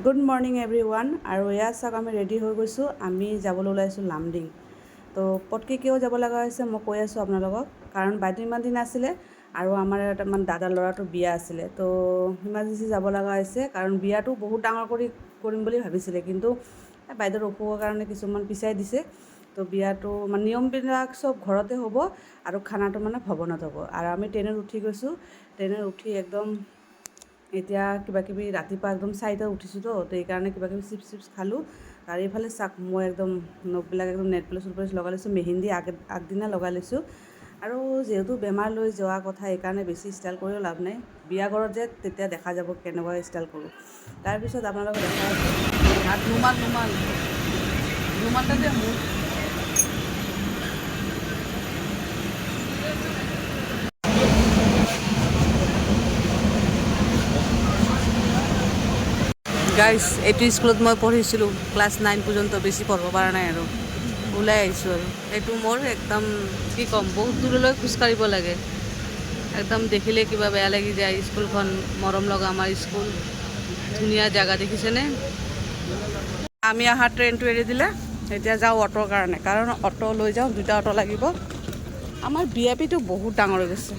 Good morning everyone. আৰু এয়া চাওক আমি ৰেডি হৈ গৈছোঁ, আমি যাবলৈ ওলাইছোঁ লামডিং। তো পটকৈ কিয় যাব লগা হৈছে মই কৈ আছোঁ আপোনালোকক। কাৰণ বাইদেউ ইমান দিন আছিলে আৰু আমাৰ এটামান দাদাৰ ল'ৰাটোৰ বিয়া আছিলে, তো ইমাৰ্জেঞ্চি যাব লগা হৈছে। কাৰণ বিয়াটো বহুত ডাঙৰ কৰিম বুলি ভাবিছিলে, কিন্তু বাইদেউৰ অসুখৰ কাৰণে কিছুমান পিছাই দিছে। তো বিয়াটো মানে নিয়মবিলাক চব ঘৰতে হ'ব আৰু খানাটো মানে ভৱনত হ'ব। আৰু আমি ট্ৰেইনত উঠি গৈছোঁ, ট্ৰেইনত উঠি একদম এতিয়া কিবাকিবি ৰাতিপুৱা একদম 4টাত উঠিছোঁ তো সেইকাৰণে কিবাকিবি চিপছ খালোঁ। আৰু এইফালে চাক মই একদম নখবিলাক একদম নেট পলিচ লগাই লৈছোঁ, মেহেন্দি আগদিনা লগাই লৈছোঁ। আৰু যিহেতু বেমাৰ লৈ যোৱা কথা, সেইকাৰণে বেছি ষ্টাইল কৰিও লাভ নাই। বিয়া ঘৰত যে তেতিয়া দেখা যাব কেনেকুৱা ষ্টাইল কৰোঁ। তাৰপিছত আপোনালোকে দেখা হাত ৰুমালটাতে মোৰ গাইজ, এইটো স্কুলত মই পঢ়িছিলোঁ ক্লাছ 9 পৰ্যন্ত, বেছি পঢ়িব পৰা নাই আৰু ওলাই আহিছোঁ। আৰু এইটো মোৰ একদম কি ক'ম, বহুত দূৰলৈ খোজকাঢ়িব লাগে। একদম দেখিলে কিবা বেয়া লাগি যায়। স্কুলখন মৰম লগা আমাৰ স্কুল, ধুনীয়া জেগা দেখিছেনে। আমি অহা ট্ৰেইনটো এৰি দিলে, এতিয়া যাওঁ অ'টোৰ কাৰণে। কাৰণ অ'টো লৈ যাওঁ, 2টা অ'টো লাগিব। আমাৰ বিয়াপিটো বহুত ডাঙৰ হৈ গৈছে,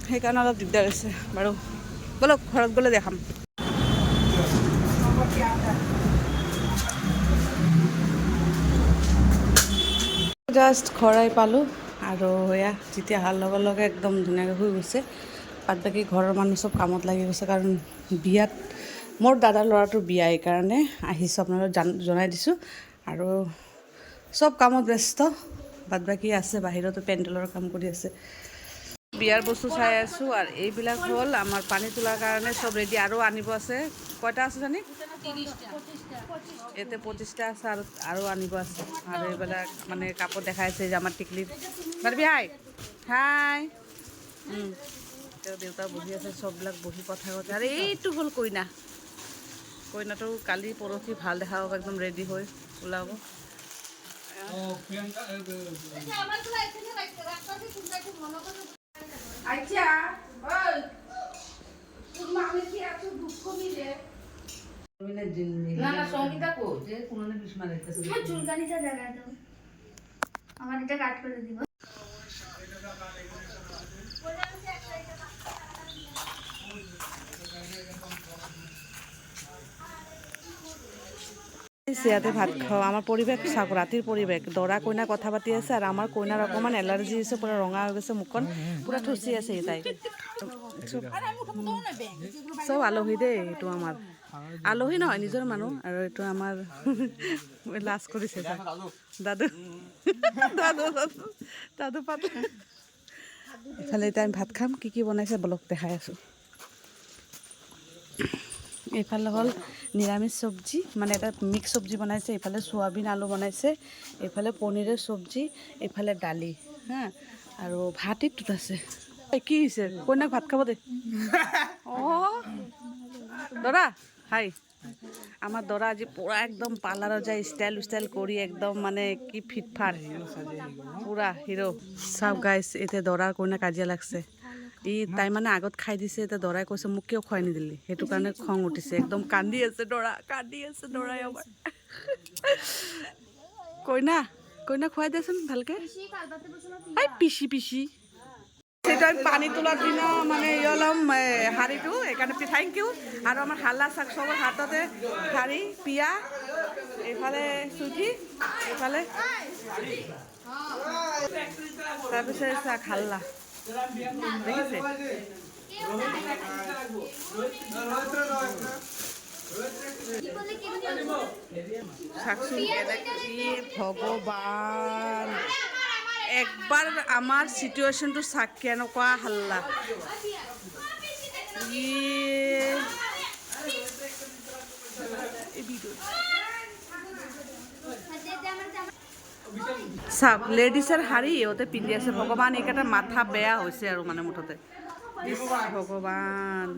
সেইকাৰণে অলপ দিগদাৰ হৈছে। বাৰু ব'লক, ঘৰত গ'লে দেখাম। জাষ্ট ঘৰাই পালোঁ আৰু এয়া যেতিয়া অহাৰ লগে লগে একদম ধুনীয়াকৈ শুই গৈছে। বাদ বাকী ঘৰৰ মানুহ চব কামত লাগি গৈছে, কাৰণ বিয়াত মোৰ দাদাৰ ল'ৰাটোৰ বিয়া, সেইকাৰণে আহিছোঁ আপোনালোকক জনাই দিছোঁ। আৰু চব কামত ব্যস্ত, বাদ বাকী আছে বাহিৰতো পেণ্ডেলৰ কাম কৰি আছে। বিয়াৰ বস্তু চাই আছোঁ। আৰু এইবিলাক হ'ল আমাৰ পানী তোলাৰ কাৰণে চব ৰেডি, আৰু আনিব আছে। কয়টা আছে জানি? 30টা। ইয়াতে 25টা আছে, আৰু আনিব আছে। আৰু এইবিলাক মানে কাপোৰ দেখাইছে যে আমাৰ টিকলি বাৰবি হাই হাই তেওঁ দেউতা বহি আছে, চববিলাক বহি কথা কৈছে। আৰু এইটো হ'ল কইনা, কইনাটো কালি পৰহি ভাল দেখা হ'ব, একদম ৰেডি হৈ ওলাব। আমাৰ এটা কাট কৰে দিব। ইয়াতে ভাত খাওঁ, আমাৰ পৰিৱেশ চাওক, ৰাতিৰ পৰিৱেশ। দৰা কইনা কথা পাতি আছে, আৰু আমাৰ কইনাৰ অকণমান এলাৰ্জি হৈছে, পূৰা ৰঙা হৈ গৈছে, মুখখন পূৰা থুচি আছে। তাই চব আলহী দেই, এইটো আমাৰ আলহী নহয়, নিজৰ মানুহ। আৰু এইটো আমাৰ লাজ কৰিছে দাদু দাদু দাদু পাত। এইফালে এতিয়া আমি ভাত খাম, কি বনাইছে বলক দেখাই আছোঁ। এইফালে হ'ল নিৰামিষ চব্জি, মানে এটা মিক্স চব্জি বনাইছে। এইফালে চয়াবিন আলু বনাইছে, এইফালে পনীৰৰ চব্জি, এইফালে দালি হা, আৰু ভাত এইটোত আছে। কি হৈছে, কইনাক ভাত খাব দে। অঁ দৰা হাই, আমাৰ দৰা আজি পূৰা একদম পাৰ্লাৰত যায়, ষ্টাইল কৰি একদম মানে কি ফিটফাট, পূৰা হিৰো। চাওক গাইছ, এতিয়া দৰা কইনা কাজিয়া লাগছে। তাই মানে আগত খাই দিছে, এতিয়া দৰাই কৈছে মোক কিয় খুৱাই নিদিলি, সেইটো কাৰণে খং উঠিছে। একদম কান্দি আছে দৰা, দৰাই আমাৰ। কইনা খুৱাই দেচোন ভালকে। পিচি সেইটো আমি পানী তোলাৰ দিনা মানে ল'ম শাড়ীটো, সেইকাৰণে থেংক ইউ। আৰু আমাৰ হাল্লা চাক, চবৰ হাততে শাড়ী, পিয়া, এইফালে চুজি, এইফালে তাৰপিছত চাক হাল্লা দেখিছে। চাকচোন ভগৱান, একবাৰ আমাৰ চিটুৱেশ্যনটো চাক, কেনেকুৱা হাল্লা। চাওক লেডিছৰ শাড়ী ইহঁতে পিন্ধি আছে। ভগৱান, এইকেইটা মাথা বেয়া হৈছে আৰু মানে মুঠতে ভগৱান।